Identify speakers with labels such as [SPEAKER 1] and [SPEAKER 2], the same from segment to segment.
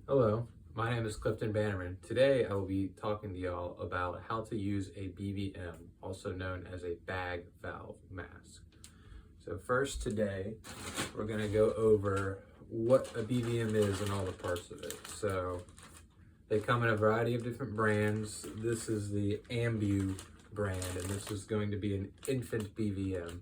[SPEAKER 1] Hello, my name is Clifton Bannerman. Today I will be talking to y'all about how to use a BVM, also known as a bag valve mask. So first today, we're going to go over what a BVM is and all the parts of it. So they come in a variety of different brands. This is the Ambu brand, and this is going to be an infant BVM.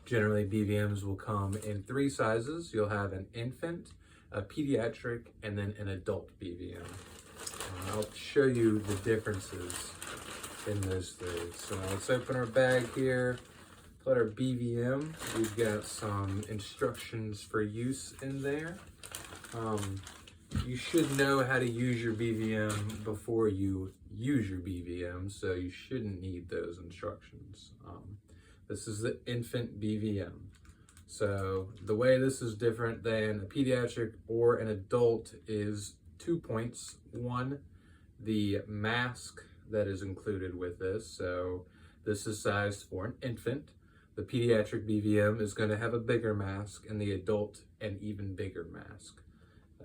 [SPEAKER 1] Generally, BVMs will come in three sizes. You'll have an infant, a pediatric, and then an adult BVM. I'll show you the differences in those three. So let's open our bag here. Put our BVM. We've got some instructions for use in there. You should know how to use your BVM before you use your BVM, so you shouldn't need those instructions. This is the infant BVM. So the way this is different than a pediatric or an adult is 2 points. One, the mask that is included with this. So this is sized for an infant. The pediatric BVM is going to have a bigger mask, and the adult an even bigger mask.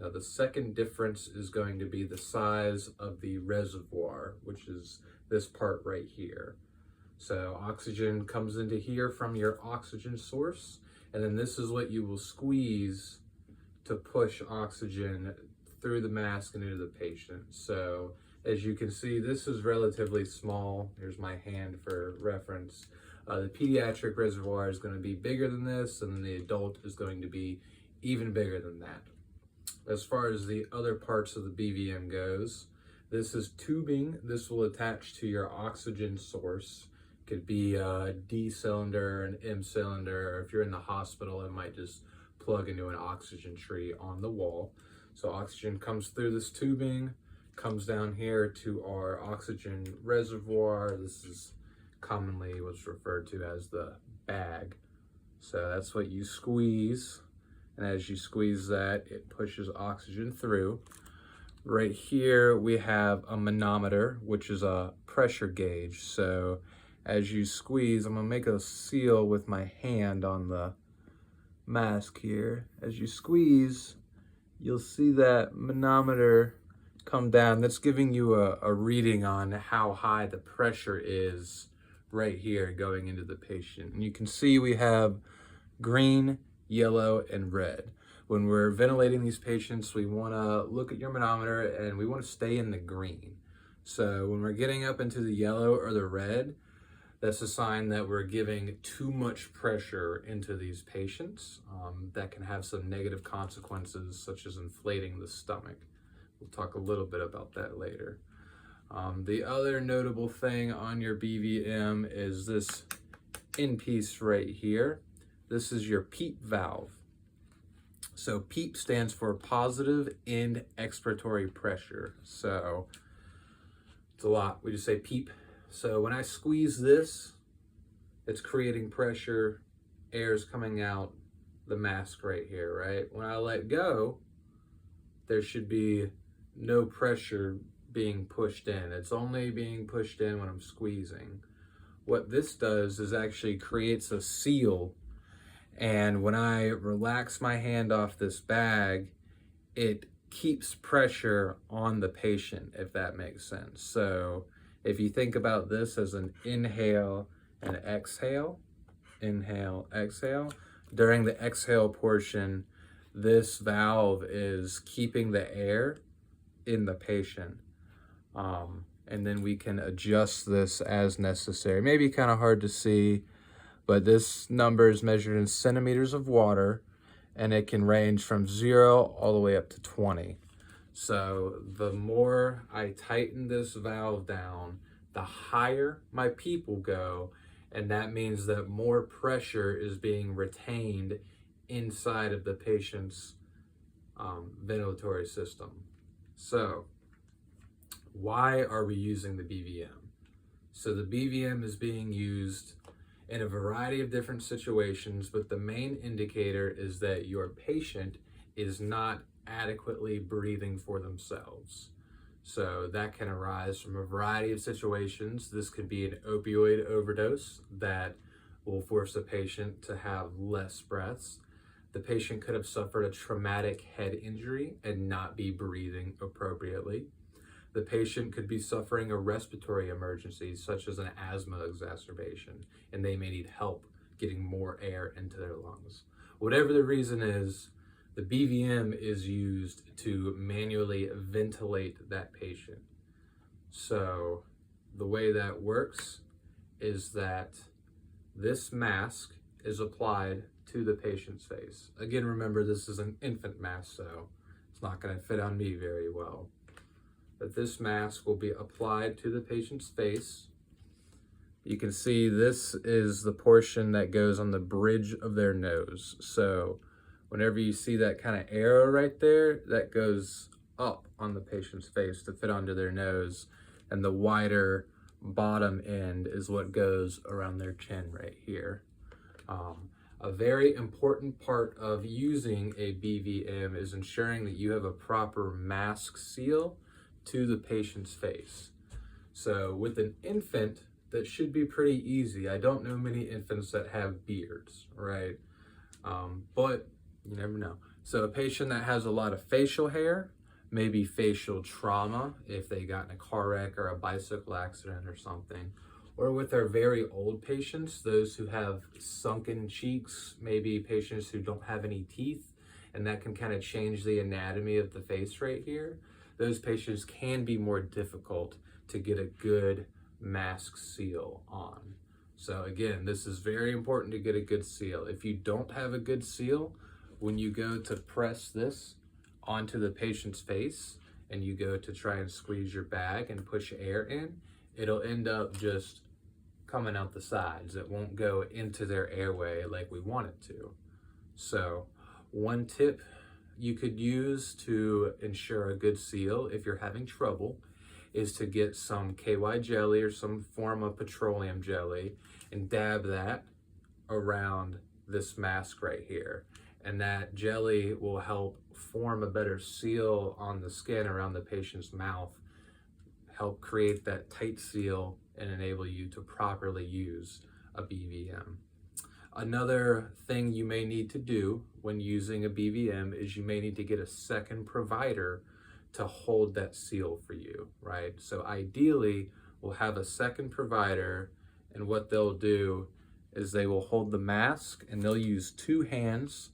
[SPEAKER 1] The second difference is going to be the size of the reservoir, which is this part right here. So oxygen comes into here from your oxygen source, and then this is what you will squeeze to push oxygen through the mask and into the patient. So as you can see, this is relatively small. Here's my hand for reference. The pediatric reservoir is going to be bigger than this, and then the adult is going to be even bigger than that. As far as the other parts of the BVM goes, this is tubing. This will attach to your oxygen source. Could be a D cylinder, an M cylinder, or if you're in the hospital, it might just plug into an oxygen tree on the wall. So oxygen comes through this tubing, comes down here to our oxygen reservoir. This is commonly what's referred to as the bag. So that's what you squeeze. And as you squeeze that, it pushes oxygen through. Right here, we have a manometer, which is a pressure gauge. So as you squeeze, I'm gonna make a seal with my hand on the mask here. As you squeeze, you'll see that manometer come down. That's giving you a reading on how high the pressure is right here going into the patient. And you can see we have green, yellow, and red. When we're ventilating these patients, we want to look at your manometer and we want to stay in the green. So when we're getting up into the yellow or the red, that's a sign that we're giving too much pressure into these patients. That can have some negative consequences, such as inflating the stomach. We'll talk a little bit about that later. The other notable thing on your BVM is this end piece right here. This is your PEEP valve. So PEEP stands for positive end expiratory pressure. So it's a lot. We just say PEEP. So when I squeeze this, it's creating pressure, air's coming out the mask right here, right? When I let go, there should be no pressure being pushed in. It's only being pushed in when I'm squeezing. What this does is actually creates a seal, and when I relax my hand off this bag, it keeps pressure on the patient, if that makes sense. So if you think about this as an inhale and exhale, inhale, exhale, during the exhale portion, this valve is keeping the air in the patient. And then we can adjust this as necessary. Maybe kind of hard to see, but this number is measured in centimeters of water, and it can range from 0 all the way up to 20. So the more I tighten this valve down, the higher my PEEP will go, and that means that more pressure is being retained inside of the patient's ventilatory system. So why are we using the BVM? So the BVM is being used in a variety of different situations, but the main indicator is that your patient is not adequately breathing for themselves. So that can arise from a variety of situations. This could be an opioid overdose that will force a patient to have less breaths. The patient could have suffered a traumatic head injury and not be breathing appropriately. The patient could be suffering a respiratory emergency, such as an asthma exacerbation, and they may need help getting more air into their lungs. Whatever the reason is, the BVM is used to manually ventilate that patient. So the way that works is that this mask is applied to the patient's face. Again, remember, this is an infant mask, so it's not going to fit on me very well. But this mask will be applied to the patient's face. You can see this is the portion that goes on the bridge of their nose. So whenever you see that kind of arrow right there, that goes up on the patient's face to fit onto their nose, and the wider bottom end is what goes around their chin right here. A very important part of using a BVM is ensuring that you have a proper mask seal to the patient's face. So with an infant, that should be pretty easy. I don't know many infants that have beards, right? But you never know. So a patient that has a lot of facial hair, maybe facial trauma if they got in a car wreck or a bicycle accident or something, or with our very old patients, those who have sunken cheeks, maybe patients who don't have any teeth, and that can kind of change the anatomy of the face right here. Those patients can be more difficult to get a good mask seal on. So again, this is very important to get a good seal. If you don't have a good seal, when you go to press this onto the patient's face and you go to try and squeeze your bag and push air in, it'll end up just coming out the sides. It won't go into their airway like we want it to. So one tip you could use to ensure a good seal if you're having trouble is to get some KY jelly or some form of petroleum jelly and dab that around this mask right here. And that jelly will help form a better seal on the skin around the patient's mouth, help create that tight seal and enable you to properly use a BVM. Another thing you may need to do when using a BVM is you may need to get a second provider to hold that seal for you, right? So ideally, we'll have a second provider, and what they'll do is they will hold the mask and they'll use two hands.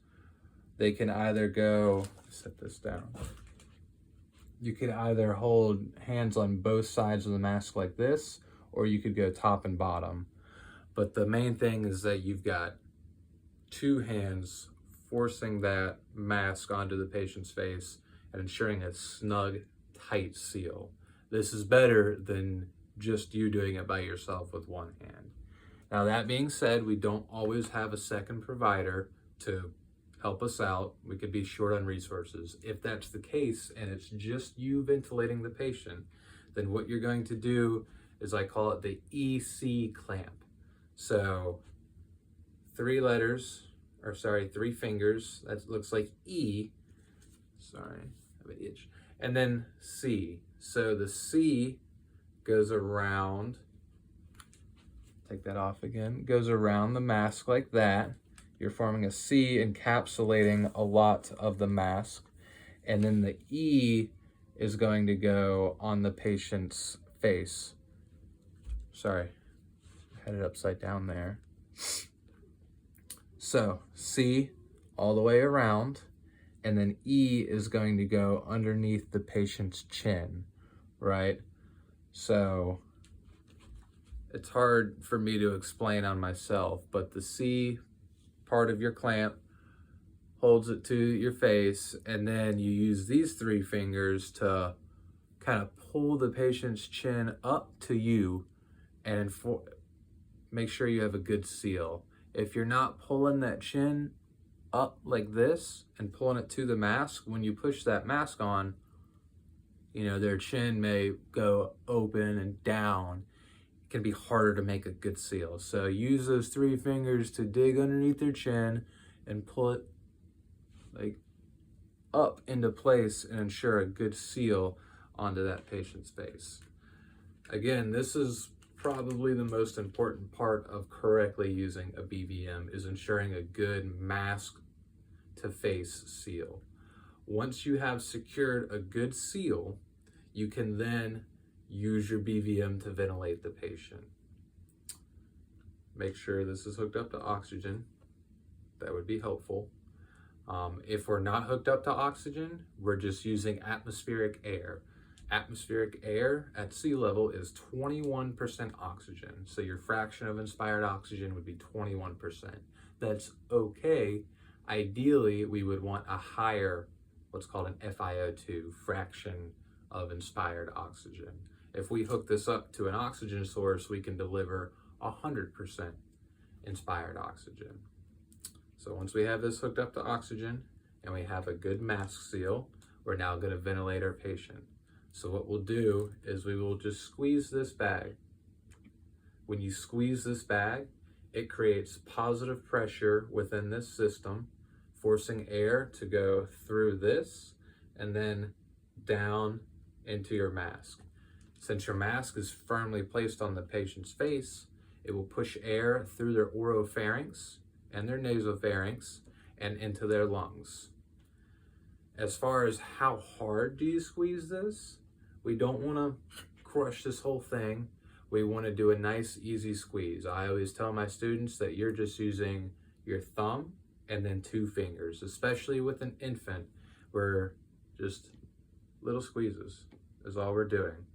[SPEAKER 1] They can either go, set this down. You can either hold hands on both sides of the mask like this, or you could go top and bottom. But the main thing is that you've got two hands forcing that mask onto the patient's face and ensuring a snug, tight seal. This is better than just you doing it by yourself with one hand. Now, that being said, we don't always have a second provider to help us out. We could be short on resources. If that's the case and it's just you ventilating the patient, then what you're going to do is, I call it the EC clamp. So three fingers, that looks like E, sorry, I have an itch, and then C. So the C goes around, take that off again, goes around the mask like that. You're forming a C encapsulating a lot of the mask. And then the E is going to go on the patient's face. Sorry, I had it upside down there. So C all the way around, and then E is going to go underneath the patient's chin, right? So it's hard for me to explain on myself, but the C part of your clamp holds it to your face, and then you use these three fingers to kind of pull the patient's chin up to you and make sure you have a good seal. If you're not pulling that chin up like this and pulling it to the mask, when you push that mask on, you know, their chin may go open and down. It can be harder to make a good seal. So use those three fingers to dig underneath their chin and pull it like up into place and ensure a good seal onto that patient's face. Again, this is probably the most important part of correctly using a BVM, is ensuring a good mask to face seal. Once you have secured a good seal, you can then use your BVM to ventilate the patient. Make sure this is hooked up to oxygen. That would be helpful. If we're not hooked up to oxygen, we're just using atmospheric air. Atmospheric air at sea level is 21% oxygen. So your fraction of inspired oxygen would be 21%. That's okay. Ideally, we would want a higher, what's called an FiO2, fraction of inspired oxygen. If we hook this up to an oxygen source, we can deliver 100% inspired oxygen. So once we have this hooked up to oxygen and we have a good mask seal, we're now going to ventilate our patient. So what we'll do is we will just squeeze this bag. When you squeeze this bag, it creates positive pressure within this system, forcing air to go through this and then down into your mask. Since your mask is firmly placed on the patient's face, it will push air through their oropharynx and their nasopharynx and into their lungs. As far as how hard do you squeeze this, we don't want to crush this whole thing. We want to do a nice, easy squeeze. I always tell my students that you're just using your thumb and then 2 fingers, especially with an infant, where just little squeezes is all we're doing.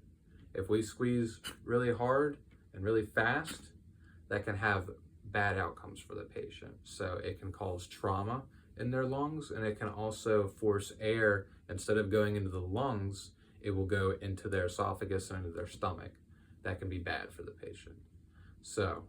[SPEAKER 1] If we squeeze really hard and really fast, that can have bad outcomes for the patient. So it can cause trauma in their lungs, and it can also force air, instead of going into the lungs, it will go into their esophagus and into their stomach. That can be bad for the patient. So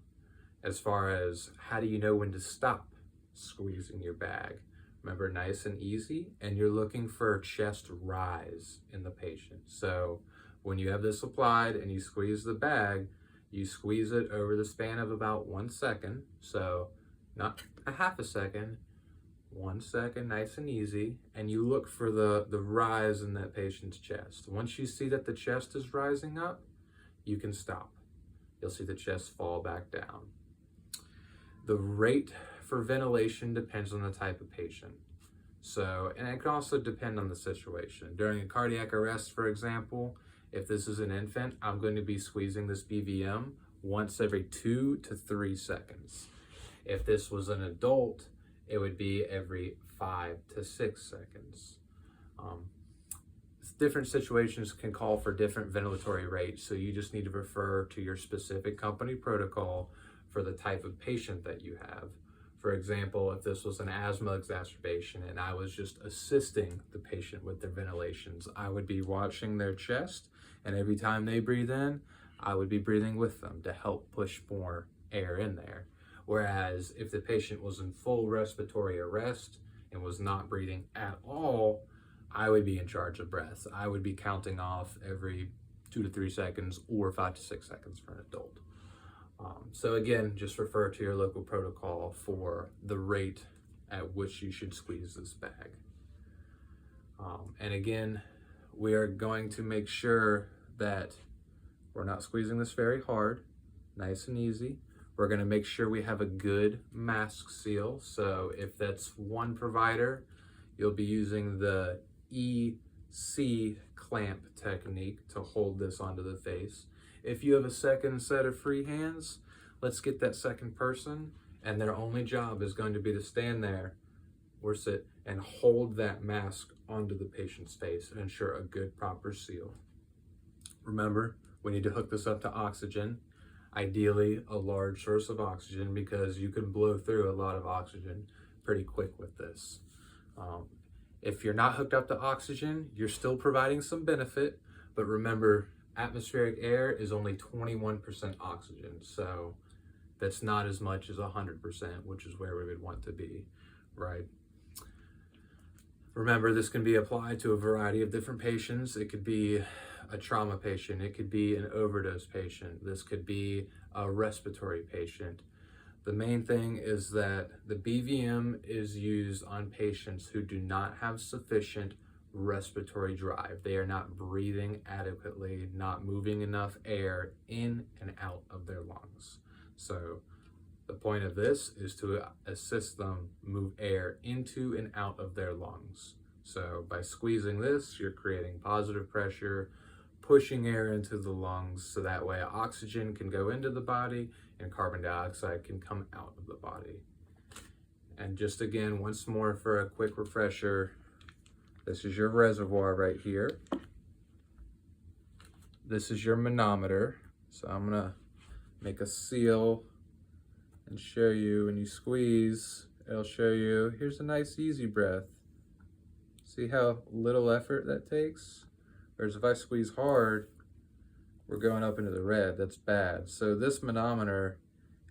[SPEAKER 1] as far as how do you know when to stop squeezing your bag, remember, nice and easy, and you're looking for a chest rise in the patient. So when you have this applied and you squeeze the bag, you squeeze it over the span of about 1 second. So not a half a second, 1 second, nice and easy. And you look for the rise in that patient's chest. Once you see that the chest is rising up, you can stop. You'll see the chest fall back down. The rate for ventilation depends on the type of patient. So, and it can also depend on the situation. During a cardiac arrest, for example, if this is an infant, I'm going to be squeezing this BVM once every 2 to 3 seconds. If this was an adult, it would be every 5 to 6 seconds. Different situations can call for different ventilatory rates, so you just need to refer to your specific company protocol for the type of patient that you have. For example, if this was an asthma exacerbation and I was just assisting the patient with their ventilations, I would be watching their chest, and every time they breathe in, I would be breathing with them to help push more air in there. Whereas if the patient was in full respiratory arrest and was not breathing at all, I would be in charge of breaths. I would be counting off every 2 to 3 seconds or 5 to 6 seconds for an adult. So again, just refer to your local protocol for the rate at which you should squeeze this bag. And again, we are going to make sure that we're not squeezing this very hard, nice and easy. We're going to make sure we have a good mask seal. So if that's one provider, you'll be using the EC clamp technique to hold this onto the face. If you have a second set of free hands, let's get that second person, and their only job is going to be to stand there or sit and hold that mask onto the patient's face and ensure a good, proper seal. Remember, we need to hook this up to oxygen, ideally a large source of oxygen, because you can blow through a lot of oxygen pretty quick with this. If you're not hooked up to oxygen, you're still providing some benefit, but remember, atmospheric air is only 21% oxygen, so that's not as much as 100%, which is where we would want to be, right? Remember, this can be applied to a variety of different patients. It could be a trauma patient, it could be an overdose patient, this could be a respiratory patient. The main thing is that the BVM is used on patients who do not have sufficient respiratory drive. They are not breathing adequately, not moving enough air in and out of their lungs. So The point of this is to assist them move air into and out of their lungs. So by squeezing this, you're creating positive pressure, pushing air into the lungs, so that way oxygen can go into the body and carbon dioxide can come out of the body. And just again, once more for a quick refresher, this is your reservoir right here. This is your manometer. So I'm gonna make a seal and show you when you squeeze, it'll show you, here's a nice easy breath. See how little effort that takes? Whereas if I squeeze hard, we're going up into the red, that's bad. So this manometer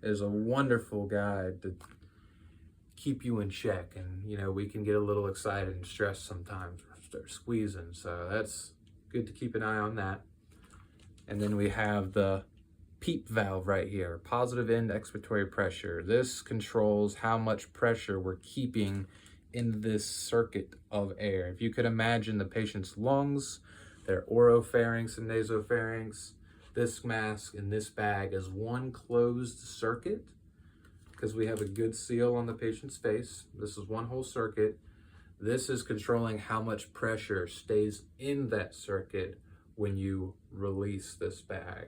[SPEAKER 1] is a wonderful guide to keep you in check. And you know, we can get a little excited and stressed sometimes, start squeezing. So that's good to keep an eye on that. And then we have the PEEP valve right here, positive end expiratory pressure. This controls how much pressure we're keeping in this circuit of air. If you could imagine the patient's lungs, their oropharynx and nasopharynx, this mask and this bag is one closed circuit because we have a good seal on the patient's face. This is one whole circuit. This is controlling how much pressure stays in that circuit when you release this bag.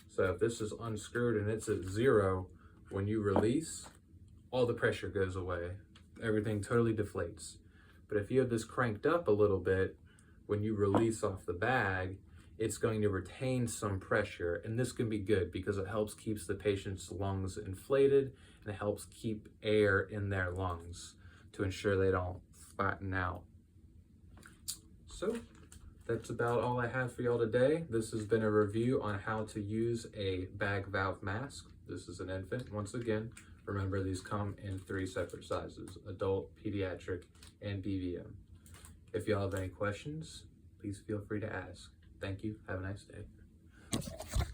[SPEAKER 1] So if this is unscrewed and it's at 0, when you release, all the pressure goes away. Everything totally deflates. But if you have this cranked up a little bit, when you release off the bag, it's going to retain some pressure. And this can be good because it helps keeps the patient's lungs inflated and it helps keep air in their lungs to ensure they don't flatten out. So that's about all I have for y'all today. This has been a review on how to use a bag valve mask. This is an infant. Once again, remember these come in 3 separate sizes: adult, pediatric, and BVM. If y'all have any questions, please feel free to ask. Thank you. Have a nice day.